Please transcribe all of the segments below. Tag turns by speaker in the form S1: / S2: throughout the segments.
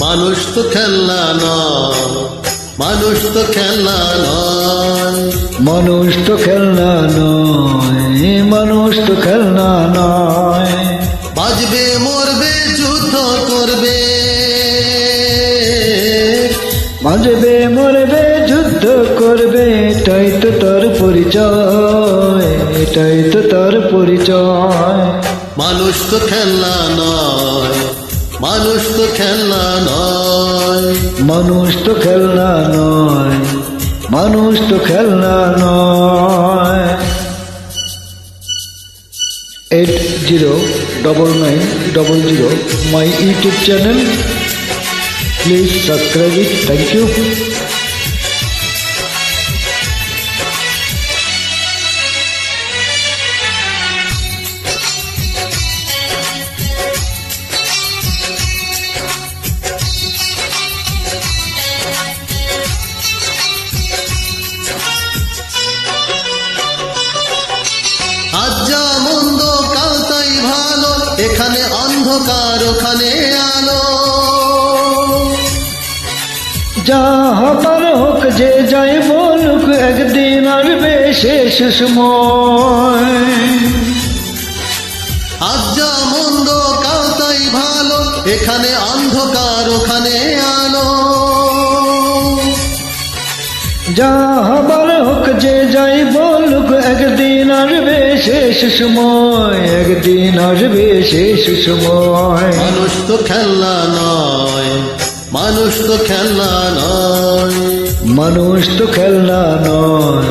S1: মানুষ তো খেলনা নয়, মানুষ তো খেলনা নয়,
S2: মানুষ তো খেলনা নয়, মানুষ তো খেলনা নয়।
S1: বাজবে মরবে যুদ্ধ করবে,
S2: বাজবে মরবে যুদ্ধ করবে, এটাই তো তার পরিচয়, এটাই তো তার পরিচয়।
S1: মানুষ তো খেলনা নয়, মানুষ তো খেলনা নয়,
S2: মানুষ তো খেলনা নয়, মানুষ তো খেলনা নয়। 809900 my YouTube channel. Please subscribe it. Thank you.
S1: আজ যা মন্দ কাল তাই ভালো, এখানে অন্ধকার ওখানে আলো।
S2: যা হবার হোক যে যাই বলুক, একদিন আসবে শেষ সময়।
S1: আজ যা মন্দ কাল তাই ভালো, এখানে অন্ধকার ওখানে আলো।
S2: যা হবার হোক যে যাই বলুক, একদিন আসবে শেষ সময়, একদিন আসবে শেষ সময়।
S1: মানুষ তো খেলনা নয়, মানুষ তো খেলনা নয়,
S2: মানুষ তো খেলনা নয়,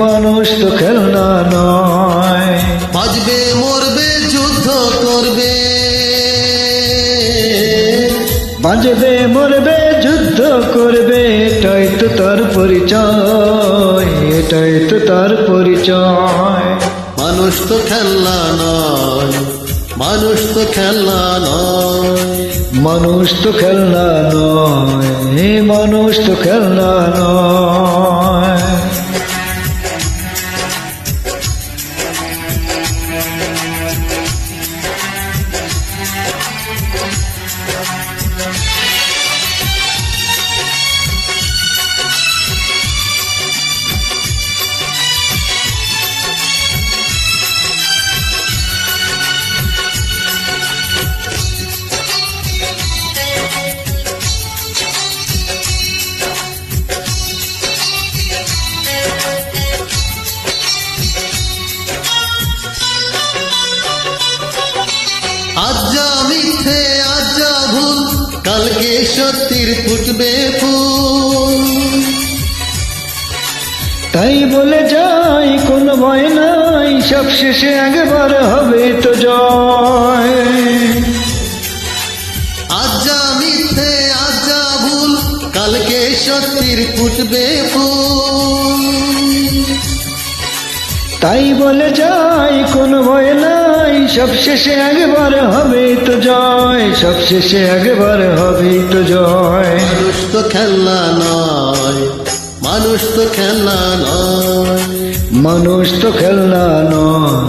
S2: মানুষ তো খেলনা নয়।
S1: বাজবে মরবে যুদ্ধ করবে,
S2: বাজবে মরবে যুদ্ধ করবে, এটাই তো তার পরিচয়, এটাই তো তার পরিচয়।
S1: মানুষ তো খেলনা নয়, মানুষ তো খেলনা নয়,
S2: মানুষ তো খেলনা নয়, মানুষ তো খেলনা নয়।
S1: আজ যা মিথ্যে আজ যা ভুল, কালকে সত্যির ফুটবে ফুল।
S2: তাই বলে যাই কোনো ভয় নাই, সব শেষে একবার হবে তো জয়।
S1: আজ যা মিথ্যে আজ যা ভুল, কালকে সত্যির ফুটবে ফুল।
S2: তাই বলে যাই কোনো ভয় নাই, সব শেষে একবার হবে তো জয়, সব শেষে একবার হবে তো জয়।
S1: মানুষ তো খেলনা নয়, মানুষ তো খেলনা নয়,
S2: মানুষ তো খেলনা নয়,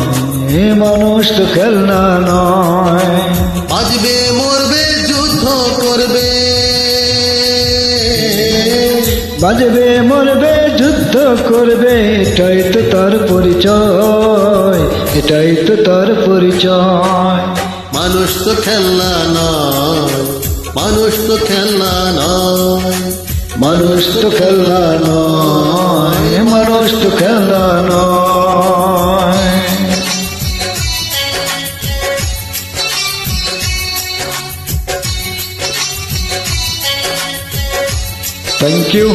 S2: মানুষ তো খেলনা নয়।
S1: বাজবে মরবে যুদ্ধ করবে,
S2: বাজবে মরবে যুদ্ধ করবে, এটাই তো তার পরিচয়, এটাই তো তার পরিচয়।
S1: মানুষ তো খেলনা নয়, মানুষ তো খেলনা নয়,
S2: মানুষ তো খেলনা নয়, মানুষ তো খেলনা নয়। Thank you.